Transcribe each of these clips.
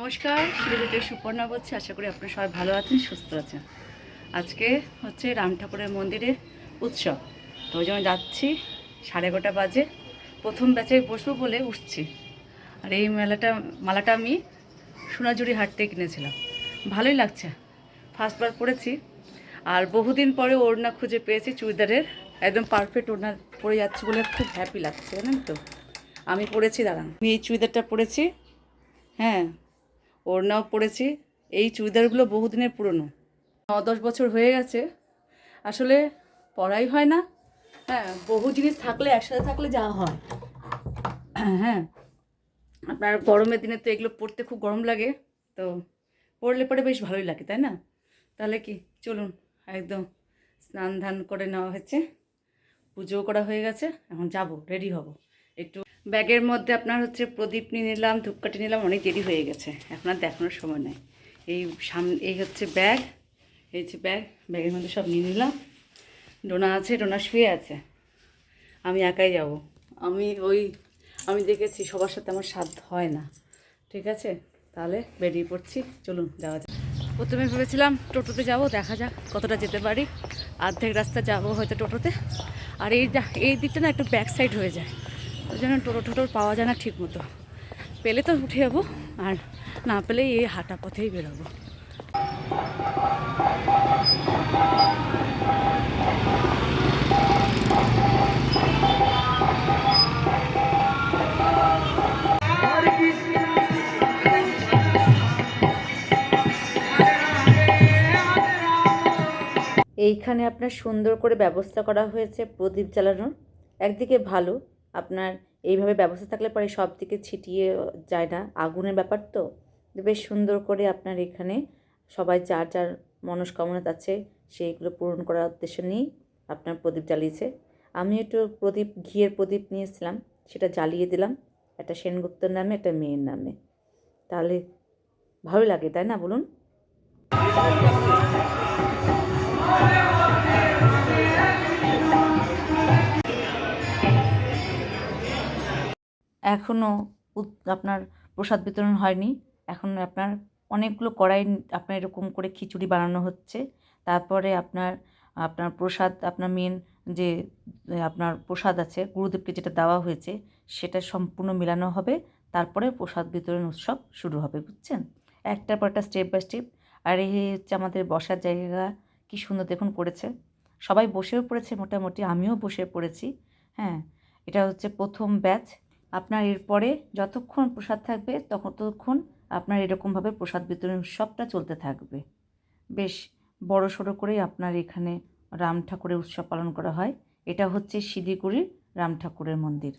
নমস্কার, শিলিগুড়িতে সুপর্ণা বলছি। আশা করি আপনারা সবাই ভালো আছেন, সুস্থ আছেন। আজকে হচ্ছে রাম ঠাকুরের মন্দিরের উৎসব, তো ওই জন্য যাচ্ছি। 11:30 বাজে প্রথম ব্যাচে বসবো বলে উঠছি। আর এই মালাটা আমি সোনাঝুরি হাট থেকে কিনেছিলাম, ভালোই লাগছে। ফার্স্টবার পরেছি, আর বহুদিন পরে ওড়না খুঁজে পেয়েছি চুড়িদারের, একদম পারফেক্ট ওড়না পরে যাচ্ছি বলে খুব হ্যাপি লাগছে, জানেন তো। আমি পরেছি, দাঁড়ান, আমি এই চুড়িদারটা পরেছি, হ্যাঁ, ওড়নাও পরেছি। এই চুড়িদারগুলো বহুদিনের পুরনো, 9-10 বছর হয়ে গেছে। আসলে পরাই হয় না, হ্যাঁ, বহু জিনিস থাকলে একসাথে থাকলে যা হয়। হ্যাঁ, আপনার গরমের দিনে তো এগুলো পরতে খুব গরম লাগে, তো পরলে পরে বেশ ভালোই লাগে, তাই না? তাহলে কি, চলুন, একদম স্নান ধান করে নেওয়া হয়েছে, পুজোও করা হয়ে গেছে, এখন যাব, রেডি হব। একটু ব্যাগের মধ্যে আপনার হচ্ছে প্রদীপ নিয়ে নিলাম, ধূপকাঠি নিলাম, অনেক দেরি হয়ে গেছে, এখন আর দেখানোর সময় নেই। এই হচ্ছে ব্যাগ, এই হচ্ছে ব্যাগের মধ্যে সব নিয়ে নিলাম। ডোনা আছে, ডোনা শুয়ে আছে, আমি একাই যাব। আমি দেখেছি সবার সাথে আমার সাধ্য হয় না, ঠিক আছে? তাহলে বেরিয়ে পড়ছি, চলুন যাওয়া যাক। প্রথমে ভেবেছিলাম টোটোতে যাব, দেখা যাক কতটা যেতে পারি। অর্ধেক রাস্তা যাবো হয়তো টোটোতে, আর এই দিকটা না একটু ব্যাক সাইড হয়ে যায়, ওই জন্য টোটো পাওয়া যায় না ঠিক মতো। পেলে তো উঠে যাবো, আর না পেলে এই হাঁটা পথেই বেরোবো। এইখানে আপনার সুন্দর করে ব্যবস্থা করা হয়েছে প্রদীপ জ্বালানোর। একদিকে ভালো, আপনার এইভাবে ব্যবস্থা থাকলে পরে সব দিকে ছিটিয়ে যায় না, আগুনের ব্যাপার তো। বেশ সুন্দর করে আপনার এখানে সবাই যার যার মনস্কামনা আছে সেইগুলো পূরণ করার উদ্দেশ্য নিয়েই আপনার প্রদীপ জ্বালিয়েছে। আমি একটু ঘিয়ের প্রদীপ নিয়েছিলাম, সেটা জ্বালিয়ে দিলাম, একটা সেনগুপ্তর নামে, একটা মেয়ের নামে। তাহলে ভালো লাগে, তাই না বলুন? এখনও আপনার প্রসাদ বিতরণ হয়নি, এখন আপনার অনেকগুলো কড়াই আপনার এরকম করে খিচুড়ি বানানো হচ্ছে। তারপরে আপনার প্রসাদ, আপনার মেন যে আপনার প্রসাদ আছে গুরুদেবকে যেটা দেওয়া হয়েছে সেটা সম্পূর্ণ মেলানো হবে, তারপরে প্রসাদ বিতরণ উৎসব শুরু হবে, বুঝছেন? একটার পর একটা স্টেপ বাই স্টেপ। আর এই হচ্ছে আমাদের বসার জায়গা, কি সুন্দর দেখুন করেছে। সবাই বসেও পড়েছে মোটামুটি, আমিও বসে পড়েছি। হ্যাঁ, এটা হচ্ছে প্রথম ব্যাচ। আপনার এরপরে যতক্ষণ প্রসাদ থাকবে ততক্ষণ আপনার এরকমভাবে প্রসাদ বিতরণ উৎসবটা চলতে থাকবে। বেশ বড় সড়ো করেই আপনার এখানে রাম ঠাকুরের উৎসব পালন করা হয়। এটা হচ্ছে শিলিগুড়ির রাম ঠাকুরের মন্দির।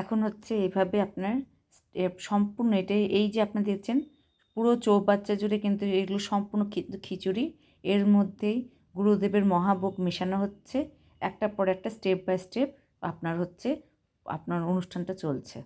এখন হচ্ছে এইভাবে আপনার সম্পূর্ণ এটাই, এই যে আপনি দেখছেন পুরো চৌবাচ্চা জুড়ে কিন্তু এগুলো সম্পূর্ণ খিচুড়ি। এর মধ্যেই গুরুদেবের মহাভোগ মেশানো হচ্ছে। একটার পর একটা স্টেপ বাই স্টেপ আপনার হচ্ছে আপনার অনুষ্ঠানটা চলছে।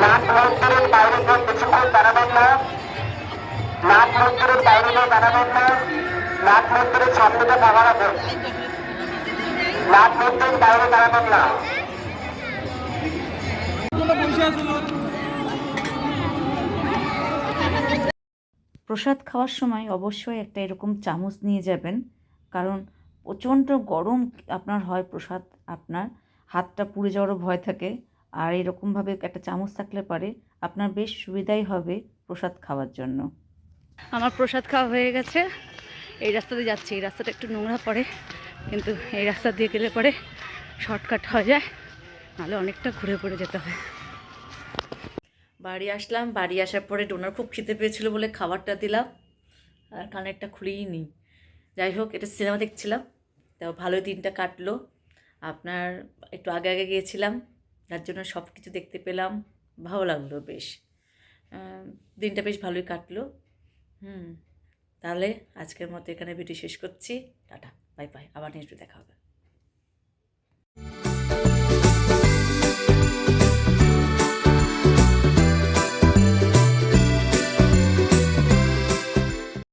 নাট মন্দিরের বাইরে গিয়ে কিছুক্ষণ দাঁড়াবেন না। নাট মন্দিরের বাইরে গিয়ে দাঁড়াবেন না। নাট মন্দিরের সামনেটা ফাঁকা রাখুন। নাট মন্দিরের বাইরে দাঁড়াবেন না। প্রসাদ খাওয়ার সময় অবশ্যই একটা এরকম চামচ নিয়ে যাবেন, কারণ প্রচণ্ড গরম আপনার হয় প্রসাদ, আপনার হাতটা পুড়ে যাওয়ারও ভয় থাকে। আর এরকমভাবে একটা চামচ থাকলে পারে আপনার বেশ সুবিধাই হবে প্রসাদ খাওয়ার জন্য। আমার প্রসাদ খাওয়া হয়ে গেছে। এই রাস্তা দিয়ে যাচ্ছি, এই রাস্তাটা একটু নোংরা পড়ে, কিন্তু এই রাস্তা দিয়ে গেলে পরে শর্টকাট হয়ে যায়, নাহলে অনেকটা ঘুরে পড়ে যেতে হয়। বাড়ি আসলাম, বাড়ি আসার পরে ডোনার খুব খিদে পেয়েছিল বলে খাবারটা দিলাম, আর কানেরটা খুলেই নিই। যাই হোক, এটা সিনেমা দেখছিলাম, তাও ভালোই দিনটা কাটলো। আপনার একটু আগে আগে গিয়েছিলাম, তার জন্য সব কিছু দেখতে পেলাম, ভালো লাগলো বেশ। দিনটা বেশ ভালোই কাটলো। তাহলে আজকের মতো এখানে ভিডিও শেষ করছি। টাটা, বাই বাই, আবার নেক্সট দেখা হবে।